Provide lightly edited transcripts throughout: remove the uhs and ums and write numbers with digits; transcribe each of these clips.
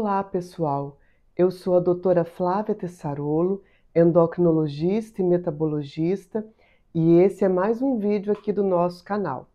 Olá, pessoal! Eu sou a doutora Flávia Tessarolo, endocrinologista e metabologista, e esse é mais um vídeo aqui do nosso canal.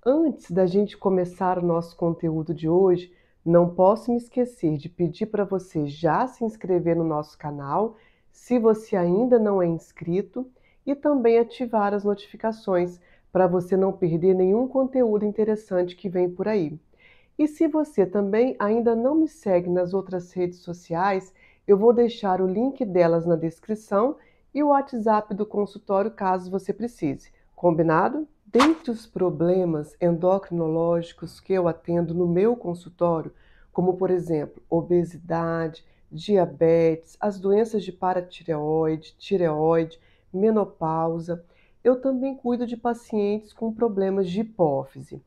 Antes da gente começar o nosso conteúdo de hoje, não posso me esquecer de pedir para você já se inscrever no nosso canal, se você ainda não é inscrito, e também ativar as notificações para você não perder nenhum conteúdo interessante que vem por aí. E se você também ainda não me segue nas outras redes sociais, eu vou deixar o link delas na descrição e o WhatsApp do consultório caso você precise. Combinado? Dentre os problemas endocrinológicos que eu atendo no meu consultório, como por exemplo, obesidade, diabetes, as doenças de paratireoide, tireoide, menopausa, eu também cuido de pacientes com problemas de hipófise.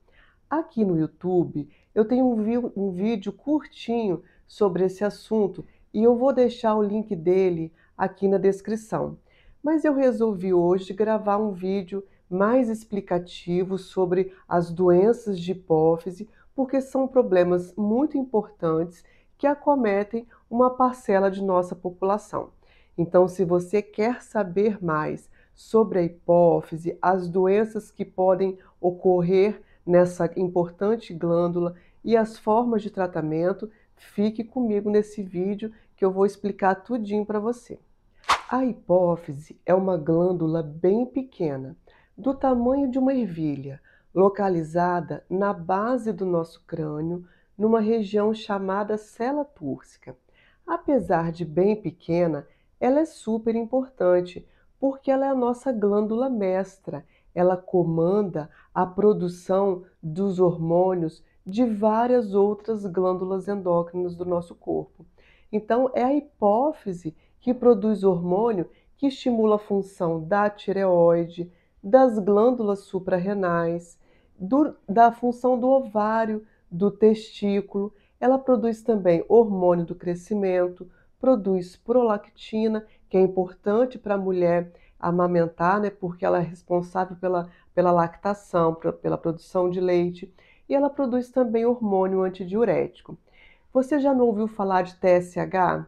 Aqui no YouTube eu tenho um vídeo curtinho sobre esse assunto e eu vou deixar o link dele aqui na descrição. Mas eu resolvi hoje gravar um vídeo mais explicativo sobre as doenças de hipófise, porque são problemas muito importantes que acometem uma parcela de nossa população. Então, se você quer saber mais sobre a hipófise, as doenças que podem ocorrer nessa importante glândula e as formas de tratamento, fique comigo nesse vídeo que eu vou explicar tudinho para você. A hipófise é uma glândula bem pequena, do tamanho de uma ervilha, localizada na base do nosso crânio, numa região chamada sela túrcica. Apesar de bem pequena, ela é super importante, porque ela é a nossa glândula mestra. Ela comanda a produção dos hormônios de várias outras glândulas endócrinas do nosso corpo. Então, é a hipófise que produz hormônio que estimula a função da tireoide, das glândulas suprarrenais, da função do ovário, do testículo. Ela produz também hormônio do crescimento, produz prolactina, que é importante para a mulher amamentar, né, porque ela é responsável pela lactação, pela produção de leite, e ela produz também hormônio antidiurético. Você já não ouviu falar de TSH,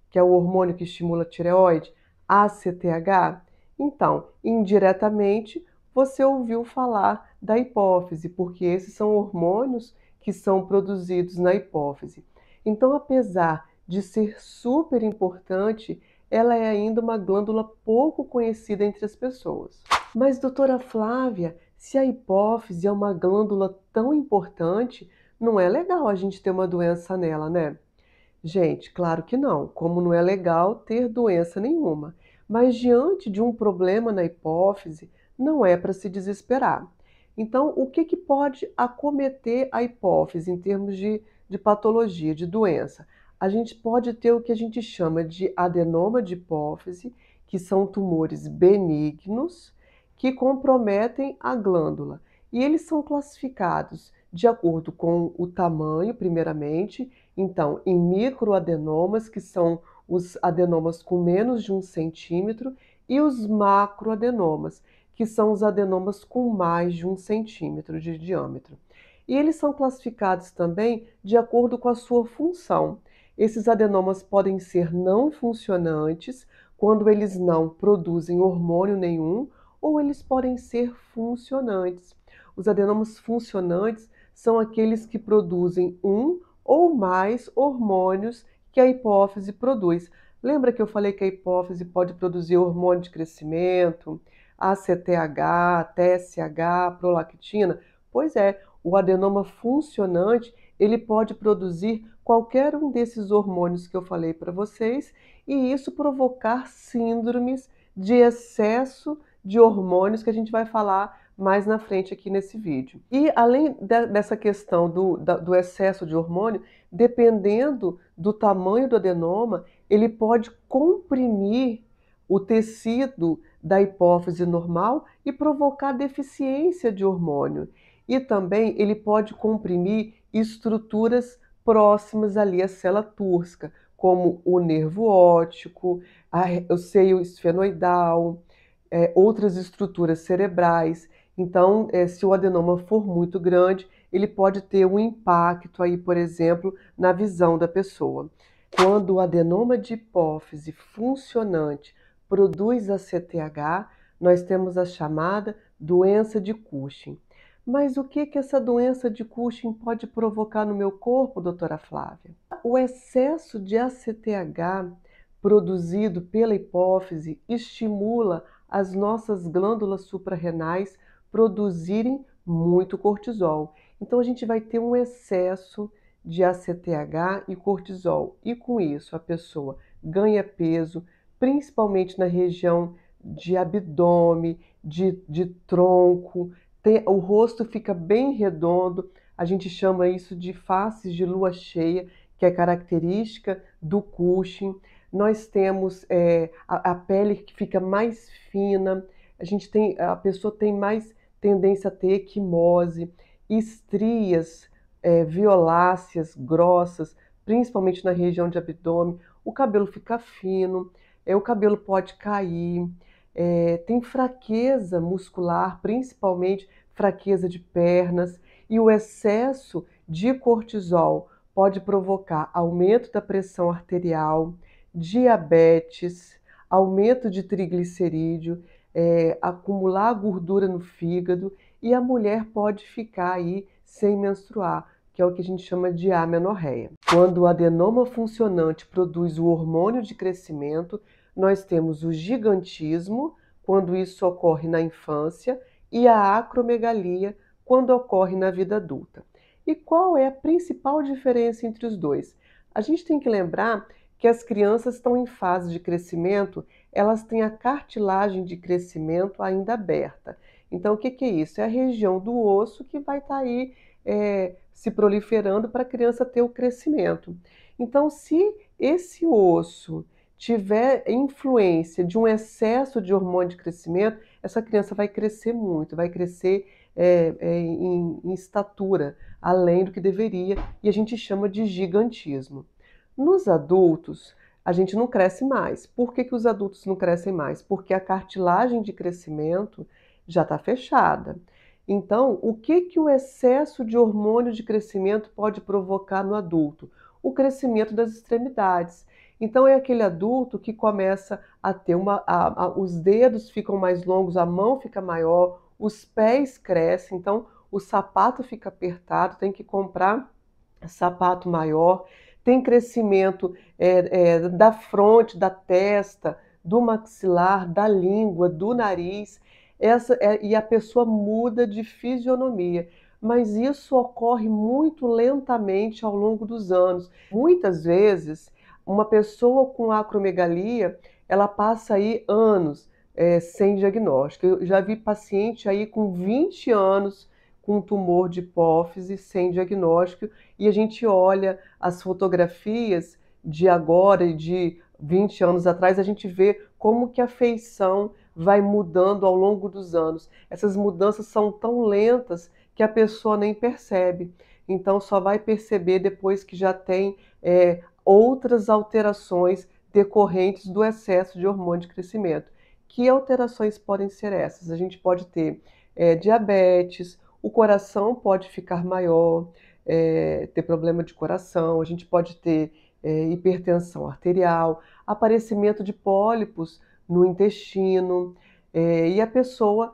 que é o hormônio que estimula a tireoide? ACTH? Então, indiretamente, você ouviu falar da hipófise, porque esses são hormônios que são produzidos na hipófise. Então, apesar de ser super importante, ela é ainda uma glândula pouco conhecida entre as pessoas. Mas, doutora Flávia, se a hipófise é uma glândula tão importante, não é legal a gente ter uma doença nela, né? Gente, claro que não, como não é legal ter doença nenhuma. Mas diante de um problema na hipófise, não é para se desesperar. Então, o que pode acometer a hipófise em termos de patologia, de doença? A gente pode ter o que a gente chama de adenoma de hipófise, que são tumores benignos que comprometem a glândula. E eles são classificados de acordo com o tamanho, primeiramente, então, em microadenomas, que são os adenomas com menos de 1 centímetro, e os macroadenomas, que são os adenomas com mais de 1 centímetro de diâmetro. E eles são classificados também de acordo com a sua função. Esses adenomas podem ser não funcionantes, quando eles não produzem hormônio nenhum, ou eles podem ser funcionantes. Os adenomas funcionantes são aqueles que produzem um ou mais hormônios que a hipófise produz. Lembra que eu falei que a hipófise pode produzir hormônio de crescimento, ACTH, TSH, prolactina? Pois é, o adenoma funcionante, ele pode produzir qualquer um desses hormônios que eu falei para vocês e isso provocar síndromes de excesso de hormônios que a gente vai falar mais na frente aqui nesse vídeo. E além dessa questão do excesso de hormônio, dependendo do tamanho do adenoma, ele pode comprimir o tecido da hipófise normal e provocar deficiência de hormônio. E também ele pode comprimir estruturas próximas ali à célula túrcica, como o nervo óptico, o seio esfenoidal, outras estruturas cerebrais. Então, se o adenoma for muito grande, ele pode ter um impacto aí, por exemplo, na visão da pessoa. Quando o adenoma de hipófise funcionante produz ACTH, nós temos a chamada doença de Cushing. Mas o que essa doença de Cushing pode provocar no meu corpo, doutora Flávia? O excesso de ACTH produzido pela hipófise estimula as nossas glândulas suprarrenais produzirem muito cortisol. Então a gente vai ter um excesso de ACTH e cortisol. E com isso a pessoa ganha peso, principalmente na região de abdômen, de tronco, o rosto fica bem redondo, a gente chama isso de faces de lua cheia, que é característica do Cushing. Nós temos a pele que fica mais fina, a pessoa tem mais tendência a ter equimose, estrias violáceas, grossas, principalmente na região de abdômen, o cabelo fica fino, o cabelo pode cair, tem fraqueza muscular, principalmente fraqueza de pernas, e o excesso de cortisol pode provocar aumento da pressão arterial, diabetes, aumento de triglicerídeo, acumular gordura no fígado, e a mulher pode ficar aí sem menstruar, que é o que a gente chama de amenorreia. Quando o adenoma funcionante produz o hormônio de crescimento, nós temos o gigantismo, quando isso ocorre na infância, e a acromegalia, quando ocorre na vida adulta. E qual é a principal diferença entre os dois? A gente tem que lembrar que as crianças estão em fase de crescimento, elas têm a cartilagem de crescimento ainda aberta. Então, o que é isso? É a região do osso que vai estar aí se proliferando para a criança ter o crescimento. Então, se esse osso tiver influência de um excesso de hormônio de crescimento, essa criança vai crescer muito, vai crescer em estatura, além do que deveria, e a gente chama de gigantismo. Nos adultos, a gente não cresce mais. Por que os adultos não crescem mais? Porque a cartilagem de crescimento já está fechada. Então, o que o excesso de hormônio de crescimento pode provocar no adulto? O crescimento das extremidades. Então, é aquele adulto que começa a ter os dedos ficam mais longos, a mão fica maior, os pés crescem, então o sapato fica apertado, tem que comprar sapato maior, tem crescimento da fronte, da testa, do maxilar, da língua, do nariz, e a pessoa muda de fisionomia. Mas isso ocorre muito lentamente ao longo dos anos. Muitas vezes, uma pessoa com acromegalia, ela passa aí anos sem diagnóstico. Eu já vi paciente aí com 20 anos com tumor de hipófise sem diagnóstico, e a gente olha as fotografias de agora e de 20 anos atrás, a gente vê como que a feição vai mudando ao longo dos anos. Essas mudanças são tão lentas que a pessoa nem percebe. Então, só vai perceber depois que já tem outras alterações decorrentes do excesso de hormônio de crescimento. Que alterações podem ser essas? A gente pode ter diabetes, o coração pode ficar maior, ter problema de coração, a gente pode ter hipertensão arterial, aparecimento de pólipos no intestino, e a pessoa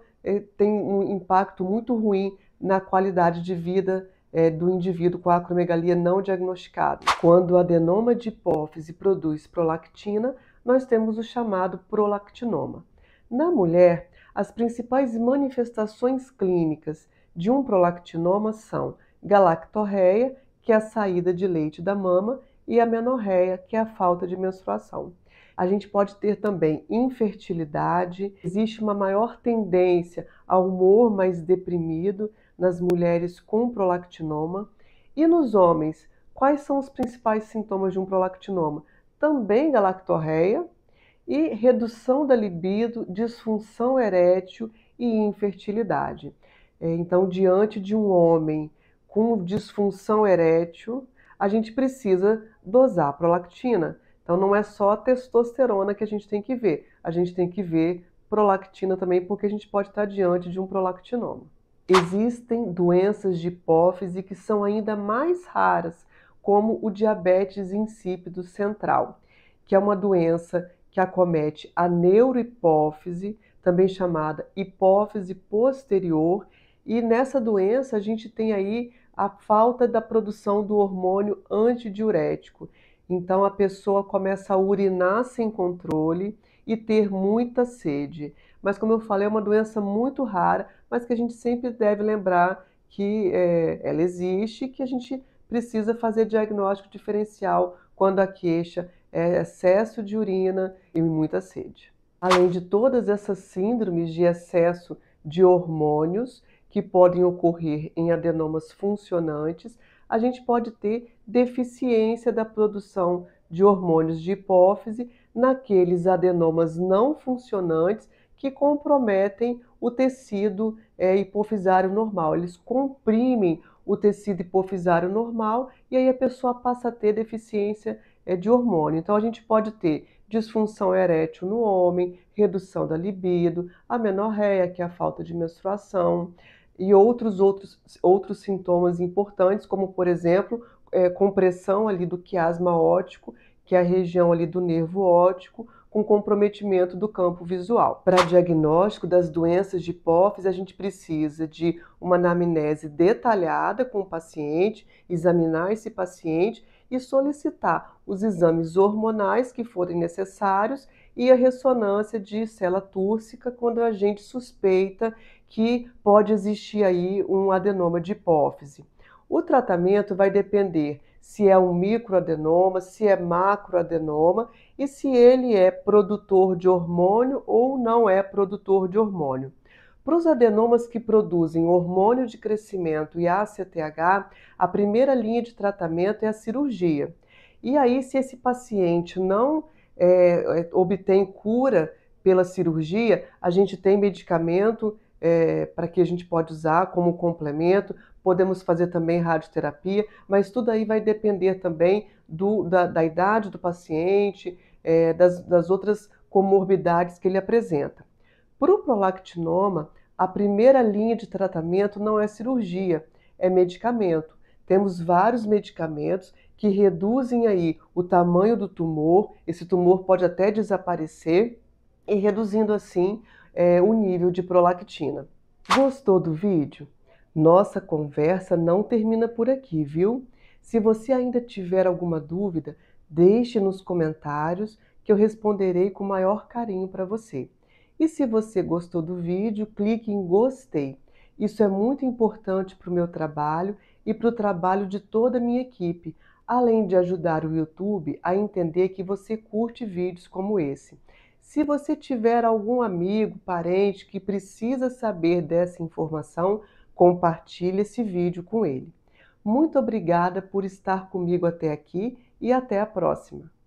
tem um impacto muito ruim na qualidade de vida do indivíduo com a acromegalia não diagnosticado. Quando o adenoma de hipófise produz prolactina, nós temos o chamado prolactinoma. Na mulher, as principais manifestações clínicas de um prolactinoma são galactorreia, que é a saída de leite da mama, e a menorreia, que é a falta de menstruação. A gente pode ter também infertilidade, existe uma maior tendência ao humor mais deprimido nas mulheres com prolactinoma. E nos homens, quais são os principais sintomas de um prolactinoma? Também galactorreia e redução da libido, disfunção erétil e infertilidade. Então, diante de um homem com disfunção erétil, a gente precisa dosar prolactina. Então, não é só a testosterona que a gente tem que ver prolactina também, porque a gente pode estar diante de um prolactinoma. Existem doenças de hipófise que são ainda mais raras, como o diabetes insípido central, que é uma doença que acomete a neurohipófise, também chamada hipófise posterior, e nessa doença a gente tem aí a falta da produção do hormônio antidiurético. Então a pessoa começa a urinar sem controle e ter muita sede. Mas como eu falei, é uma doença muito rara, mas que a gente sempre deve lembrar que ela existe e que a gente precisa fazer diagnóstico diferencial quando a queixa é excesso de urina e muita sede. Além de todas essas síndromes de excesso de hormônios que podem ocorrer em adenomas funcionantes, a gente pode ter deficiência da produção de hormônios de hipófise naqueles adenomas não funcionantes que comprometem o tecido hipofisário normal. Eles comprimem o tecido hipofisário normal e aí a pessoa passa a ter deficiência de hormônio. Então a gente pode ter disfunção erétil no homem, redução da libido, amenorreia, que é a falta de menstruação, e outros sintomas importantes, como por exemplo, compressão ali do quiasma óptico, que é a região ali do nervo óptico, com comprometimento do campo visual. Para diagnóstico das doenças de hipófise, a gente precisa de uma anamnese detalhada com o paciente, examinar esse paciente e solicitar os exames hormonais que forem necessários e a ressonância de célula túrcica quando a gente suspeita que pode existir aí um adenoma de hipófise. O tratamento vai depender se é um microadenoma, se é macroadenoma e se ele é produtor de hormônio ou não é produtor de hormônio. Para os adenomas que produzem hormônio de crescimento e ACTH, a primeira linha de tratamento é a cirurgia. E aí, se esse paciente não obtém cura pela cirurgia, a gente tem medicamento para que a gente pode usar como complemento, podemos fazer também radioterapia, mas tudo aí vai depender também da idade do paciente, das outras comorbidades que ele apresenta. Para o prolactinoma, a primeira linha de tratamento não é cirurgia, é medicamento. Temos vários medicamentos que reduzem aí o tamanho do tumor, esse tumor pode até desaparecer, e reduzindo assim o nível de prolactina. Gostou do vídeo? Nossa conversa não termina por aqui, viu? Se você ainda tiver alguma dúvida, deixe nos comentários que eu responderei com o maior carinho para você. E se você gostou do vídeo, clique em gostei. Isso é muito importante para o meu trabalho e para o trabalho de toda a minha equipe, além de ajudar o YouTube a entender que você curte vídeos como esse. Se você tiver algum amigo, parente que precisa saber dessa informação, compartilhe esse vídeo com ele. Muito obrigada por estar comigo até aqui e até a próxima!